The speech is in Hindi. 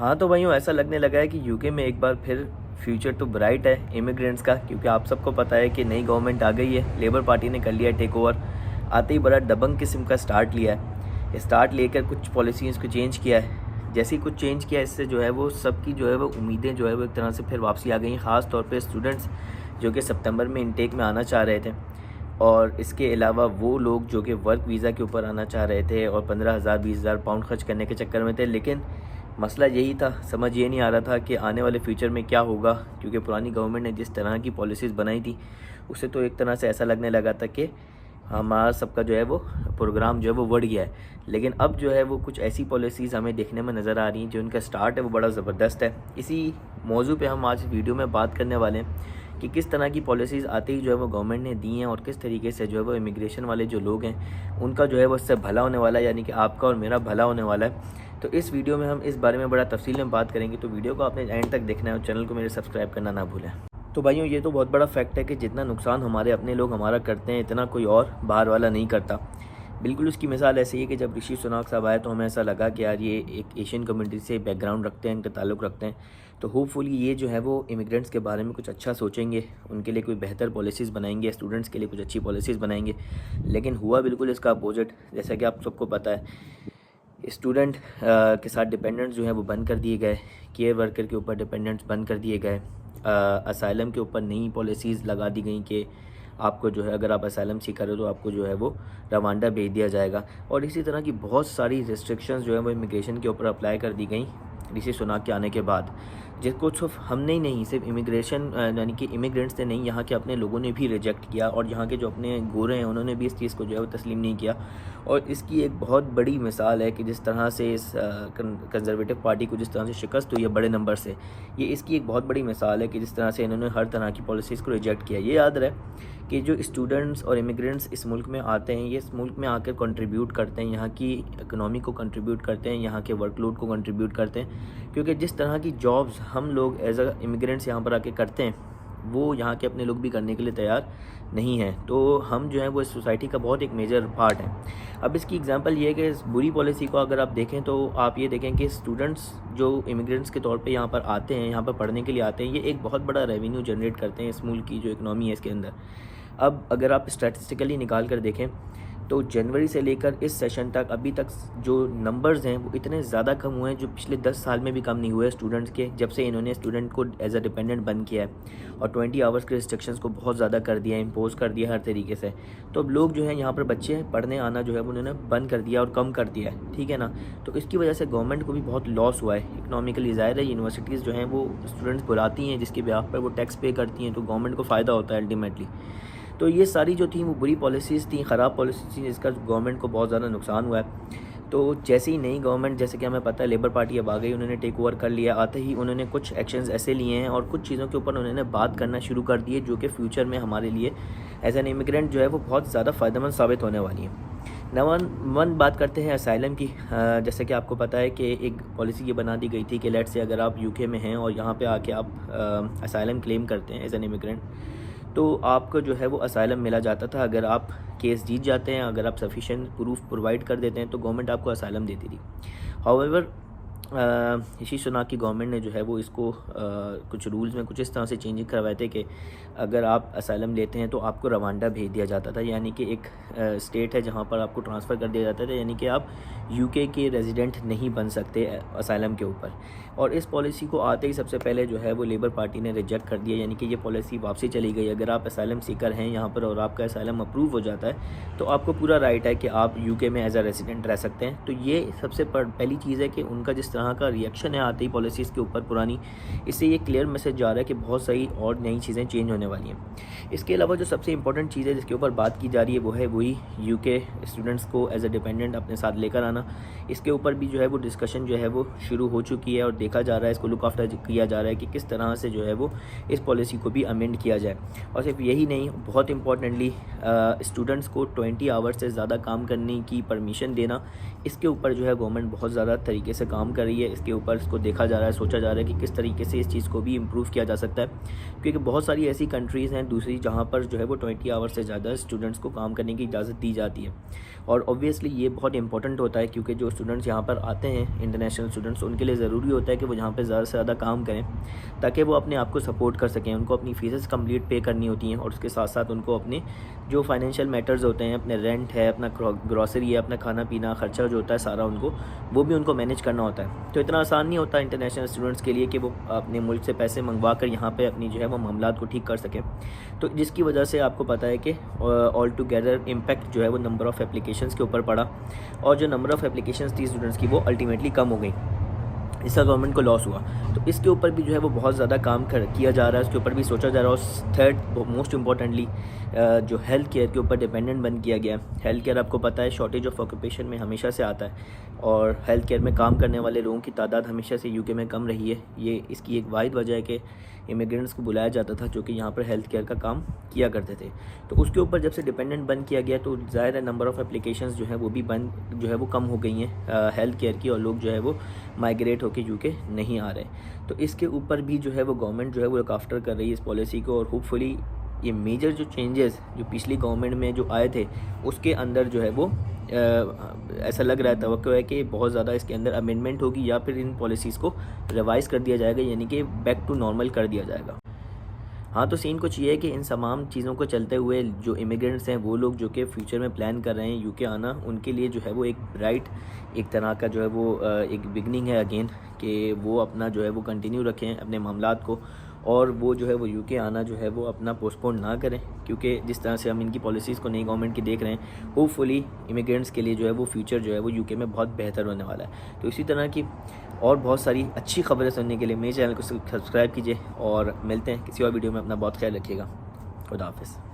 हाँ तो भाइयों, ऐसा लगने लगा है कि यूके में एक बार फिर फ्यूचर तो ब्राइट है इमिग्रेंट्स का, क्योंकि आप सबको पता है कि नई गवर्नमेंट आ गई है। लेबर पार्टी ने कर लिया है टेक ओवर। आते ही बड़ा दबंग किस्म का स्टार्ट लिया है। स्टार्ट लेकर कुछ पॉलिसीज़ को चेंज किया है। जैसे ही कुछ चेंज किया, इससे जो है वो सबकी जो है वो उम्मीदें जो है वो एक तरह से फिर वापसी आ गई। ख़ास तौर पे स्टूडेंट्स जो कि सितंबर में इनटेक में आना चाह रहे थे, और इसके अलावा वो लोग जो कि वर्क वीज़ा के ऊपर आना चाह रहे थे और 15,000 20,000 पाउंड खर्च करने के चक्कर में थे। लेकिन मसला यही था, समझ ये नहीं आ रहा था कि आने वाले फ्यूचर में क्या होगा, क्योंकि पुरानी गवर्नमेंट ने जिस तरह की पॉलिसीज़ बनाई थी उससे तो एक तरह से ऐसा लगने लगा था कि हमारा सबका जो है वो प्रोग्राम जो है वो बढ़ गया है। लेकिन अब जो है वो कुछ ऐसी पॉलिसीज़ हमें देखने में नज़र आ रही हैं जो उनका स्टार्ट है वो बड़ा ज़बरदस्त है। इसी मौजू पे हम आज वीडियो में बात करने वाले हैं कि किस तरह की पॉलिसीज़ आते ही जो है वो गवर्नमेंट ने दी हैं और किस तरीके से जो है वो इमिग्रेशन वाले जो लोग हैं उनका जो है वो इससे भला होने वाला है, यानी कि आपका और मेरा भला होने वाला है। तो इस वीडियो में हम इस बारे में बड़ा तफसील में बात करेंगे, तो वीडियो को आपने एंड तक देखना है और चैनल को मेरे सब्सक्राइब करना ना भूलें। तो भाइयों, ये तो बहुत बड़ा फैक्ट है कि जितना नुकसान हमारे अपने लोग हमारा करते हैं इतना कोई और बाहर वाला नहीं करता। बिल्कुल उसकी मिसाल ऐसी है कि जब ऋषि सुनाक साहब आए तो हमें ऐसा लगा कि यार ये एक एशियन कम्युनिटी से बैकग्राउंड रखते हैं, इनका ताल्लुक़ रखते हैं, तो होपफुली ये जो है वो इमिग्रेंट्स के बारे में कुछ अच्छा सोचेंगे, उनके लिए कोई बेहतर पॉलिसीज़ बनाएंगे, स्टूडेंट्स के लिए कुछ अच्छी पॉलिसीज़ बनाएंगे। लेकिन हुआ बिल्कुल इसका अपोजिट। जैसा कि आप सबको पता है, स्टूडेंट के साथ डिपेंडेंट्स जो हैं वो बंद कर दिए गए, केयर वर्कर के ऊपर डिपेंडेंट्स बंद कर दिए गए, असाइलम के ऊपर नई पॉलिसीज़ लगा दी गई कि आपको जो है अगर आप असाइलम सीकर हो तो आपको जो है वो रवांडा भेज दिया जाएगा। और इसी तरह की बहुत सारी रिस्ट्रिक्शंस जो है वो इमिग्रेशन के ऊपर अप्लाई कर दी गई ऋषि सुनाक के आने के बाद, जिसको सिर्फ हमने ही नहीं, सिर्फ इमिग्रेशन यानी कि इमिग्रेंट्स ने नहीं, यहाँ के अपने लोगों ने भी रिजेक्ट किया, और यहाँ के जो अपने गोरे हैं उन्होंने भी इस चीज़ को जो है वो तस्लीम नहीं किया। और इसकी एक बहुत बड़ी मिसाल है कि जिस तरह से इस कंजर्वेटिव पार्टी को जिस तरह से शिकस्त हुई है बड़े नंबर से, ये इसकी एक बहुत बड़ी मिसाल है कि जिस तरह से इन्होंने हर तरह की पॉलिसीज़ को रिजेक्ट किया। ये याद रहे कि जो स्टूडेंट्स और इमिग्रेंट्स इस मुल्क में आते हैं, ये इस मुल्क में आकर कंट्रीब्यूट करते हैं, यहाँ की इकनॉमी को कंट्रीब्यूट करते हैं, यहाँ के वर्कलोड को कंट्रीब्यूट करते हैं। क्योंकि जिस तरह की जॉब्स हम लोग एज अ इमिग्रेंट्स यहाँ पर आके करते हैं वो यहाँ के अपने लोग भी करने के लिए तैयार नहीं हैं। तो हम जो है वो इस सोसाइटी का बहुत एक मेजर पार्ट है। अब इसकी एग्जांपल ये है कि इस बुरी पॉलिसी को अगर आप देखें तो आप ये देखें कि स्टूडेंट्स जो इमिग्रेंट्स के तौर पे यहाँ पर आते हैं, यहाँ पर पढ़ने के लिए आते हैं, ये एक बहुत बड़ा रेवेन्यू जनरेट करते हैं इस मुल्क की जो इकनॉमी है इसके अंदर। अब अगर आप स्टैटिस्टिकली निकाल कर देखें तो जनवरी से लेकर इस सेशन तक अभी तक जो नंबर्स हैं वो इतने ज़्यादा कम हुए हैं जो पिछले 10 साल में भी कम नहीं हुए स्टूडेंट्स के, जब से इन्होंने स्टूडेंट को एज अ डिपेंडेंट बंद किया है और 20 आवर्स के रिस्ट्रिक्शंस को बहुत ज़्यादा कर दिया है, इम्पोज कर दिया हर तरीके से। तो अब लोग जो हैं यहाँ पर बच्चे पढ़ने आना जो है उन्होंने बंद कर दिया और कम कर दिया है, ठीक है ना। तो इसकी वजह से गवर्नमेंट को भी बहुत लॉस हुआ है इकनॉमिकली। ज़ाहिर है यूनिवर्सिटीज़ जो हैं वो स्टूडेंट्स बुलाती हैं जिसके ब्याह पर वो टैक्स पे करती हैं, तो गवर्नमेंट को फ़ायदा होता है अल्टीमेटली। तो ये सारी जो थी वो बुरी पॉलिसीज़ थी, ख़राब पॉलिसीज़ थी, जिसका गवर्नमेंट को बहुत ज़्यादा नुकसान हुआ है। तो जैसे ही नई गवर्नमेंट, जैसे कि हमें पता है लेबर पार्टी अब आ गई, उन्होंने टेक ओवर कर लिया, आते ही उन्होंने कुछ एक्शंस ऐसे लिए हैं और कुछ चीज़ों के ऊपर उन्होंने बात करना शुरू कर दी है जो कि फ्यूचर में हमारे लिए एज एन इमिग्रेंट जो है वो बहुत ज़्यादा फ़ायदेमंद साबित होने वाली है। नंबर 1 बात करते हैं असाइलम की। जैसे कि आपको पता है कि एक पॉलिसी ये बना दी गई थी कि लेट से अगर आप यूके में हैं और यहाँ पे आके आप असाइलम क्लेम करते हैं एज एन इमिग्रेंट, तो आपको जो है वो असाइलम मिला जाता था। अगर आप केस जीत जाते हैं, अगर आप सफिशिएंट प्रूफ प्रोवाइड कर देते हैं तो गवर्नमेंट आपको असाइलम देती थी। हाउएवर ऋषि सुनाक की गवर्नमेंट ने जो है वो इसको कुछ रूल्स में कुछ इस तरह से चेंजिंग करवाए थे कि अगर आप असाइलम लेते हैं तो आपको रवांडा भेज दिया जाता था, यानी कि एक स्टेट है जहाँ पर आपको ट्रांसफ़र कर दिया जाता था, यानी कि आप यूके के रेजिडेंट नहीं बन सकते असाइलम के ऊपर। और इस पॉलिसी को आते ही सबसे पहले जो है वो लेबर पार्टी ने रिजेक्ट कर दिया, यानी कि ये पॉलिसी वापसी चली गई। अगर आप असाइलम सीकर हैं यहाँ पर और आपका असाइलम अप्रूव हो जाता है तो आपको पूरा राइट है कि आप यूके में एज अ रेजिडेंट रह सकते हैं। तो ये सबसे पहली चीज़ है कि उनका जिस तरह का रिएक्शन है आते ही पॉलिसीज़ के ऊपर पुरानी, इससे ये क्लियर मैसेज जा रहा है कि बहुत सही और नई चीज़ें चेंज होने वाली हैं। इसके अलावा जो सबसे इंपॉर्टेंट चीज़ है जिसके ऊपर बात की जा रही है वो है वही यूके स्टूडेंट्स को एज अ डिपेंडेंट अपने साथ लेकर आना। इसके ऊपर भी जो है वो डिस्कशन जो है वो शुरू हो चुकी है और देखा जा रहा है, इसको लुक आफ्टर किया जा रहा है कि किस तरह से जो है वो इस पॉलिसी को भी अमेंड किया जाए। और सिर्फ यही नहीं, बहुत इंपॉर्टेंटली स्टूडेंट्स को 20 आवर्स से ज़्यादा काम करने की परमिशन देना, इसके ऊपर जो है गवर्नमेंट बहुत ज़्यादा तरीके से काम कर रही रही है, इसके ऊपर इसको देखा जा रहा है, सोचा जा रहा है कि किस तरीके से इस चीज़ को भी इम्प्रूव किया जा सकता है, क्योंकि बहुत सारी ऐसी कंट्रीज़ हैं दूसरी जहाँ पर जो है वो 20 आवर्स से ज़्यादा स्टूडेंट्स को काम करने की इजाज़त दी जाती है। और ऑब्वियसली ये बहुत इंपॉर्टेंट होता है, क्योंकि जो स्टूडेंट्स यहाँ पर आते हैं इंटरनेशनल स्टूडेंट्स, उनके लिए ज़रूरी होता है कि वो यहाँ पर ज़्यादा से ज़्यादा काम करें ताकि वो अपने आप को सपोर्ट कर सकें। उनको अपनी फ़ीसेस कंप्लीट पे करनी होती हैं, और उसके साथ साथ उनको अपने जो फाइनेंशियल मैटर्स होते हैं, अपने रेंट है, अपना ग्रॉसरी है, अपना खाना पीना खर्चा जो होता है सारा वो भी उनको मैनेज करना होता है। तो इतना आसान नहीं होता इंटरनेशनल स्टूडेंट्स के लिए कि वो अपने मुल्क से पैसे मंगवा कर यहाँ पे अपनी जो है वो मामलात को ठीक कर सकें। तो जिसकी वजह से आपको पता है कि ऑल टुगेदर इम्पैक्ट जो है वो नंबर ऑफ़ एप्लीकेशंस के ऊपर पड़ा, और जो नंबर ऑफ़ एप्लीकेशंस थी स्टूडेंट्स की वो अल्टीमेटली कम हो गई। इसका गवर्नमेंट को लॉस हुआ। तो इसके ऊपर भी जो है वो बहुत ज़्यादा काम किया जा रहा है, उसके ऊपर भी सोचा जा रहा है। और थर्ड मोस्ट इम्पॉर्टेंटली जो हेल्थ केयर के ऊपर डिपेंडेंट बन किया गया है। हेल्थ केयर आपको पता है शॉर्टेज ऑफ ऑक्यूपेशन में हमेशा से आता है, और हेल्थ केयर में काम करने वाले लोगों की तादाद हमेशा से यूके में कम रही है। ये इसकी एक वाहिद वजह है कि इमिग्रेंट्स को बुलाया जाता था जो कि यहाँ पर हेल्थ केयर का काम किया करते थे। तो उसके ऊपर जब से डिपेंडेंट बंद किया गया तो ज़ाहिर है नंबर ऑफ़ एप्लीकेशंस जो है वो भी जो है वो कम हो गई हैं हेल्थ केयर की, और लोग जो है वो माइग्रेट होकर यूके नहीं आ रहे। तो इसके ऊपर भी जो है वो गवर्नमेंट जो है वो लुक आफ्टर कर रही है इस पॉलिसी को, और होपफुली ये मेजर जो चेंजेस जो पिछली गवर्नमेंट में जो आए थे उसके अंदर जो है वो ऐसा लग रहा है, तवक्को है कि बहुत ज़्यादा इसके अंदर अमेंडमेंट होगी, या फिर इन पॉलिसीज़ को रिवाइज़ कर दिया जाएगा, यानी कि बैक टू नॉर्मल कर दिया जाएगा। हाँ, तो सीन कुछ ये है कि इन तमाम चीज़ों को चलते हुए जो इमिग्रेंट्स हैं वो लोग जो कि फ्यूचर में प्लान कर रहे हैं यूके आना, उनके लिए जो है वो एक ब्राइट एक तरह का जो है वो एक बिगनिंग है अगेन, कि वो अपना जो है वो कंटिन्यू रखें अपने मामलात को, और वो जो है वो यूके आना जो है वो अपना पोस्टपोन ना करें, क्योंकि जिस तरह से हम इनकी पॉलिसीज़ को नई गवर्नमेंट की देख रहे हैं, होपफुली इमिग्रेंट्स के लिए जो है वो फ्यूचर जो है वो यूके में बहुत बेहतर होने वाला है। तो इसी तरह की और बहुत सारी अच्छी खबरें सुनने के लिए मेरे चैनल को सब्सक्राइब कीजिए, और मिलते हैं किसी और वीडियो में। अपना बहुत ख्याल रखिएगा। खुदा हाफिज़।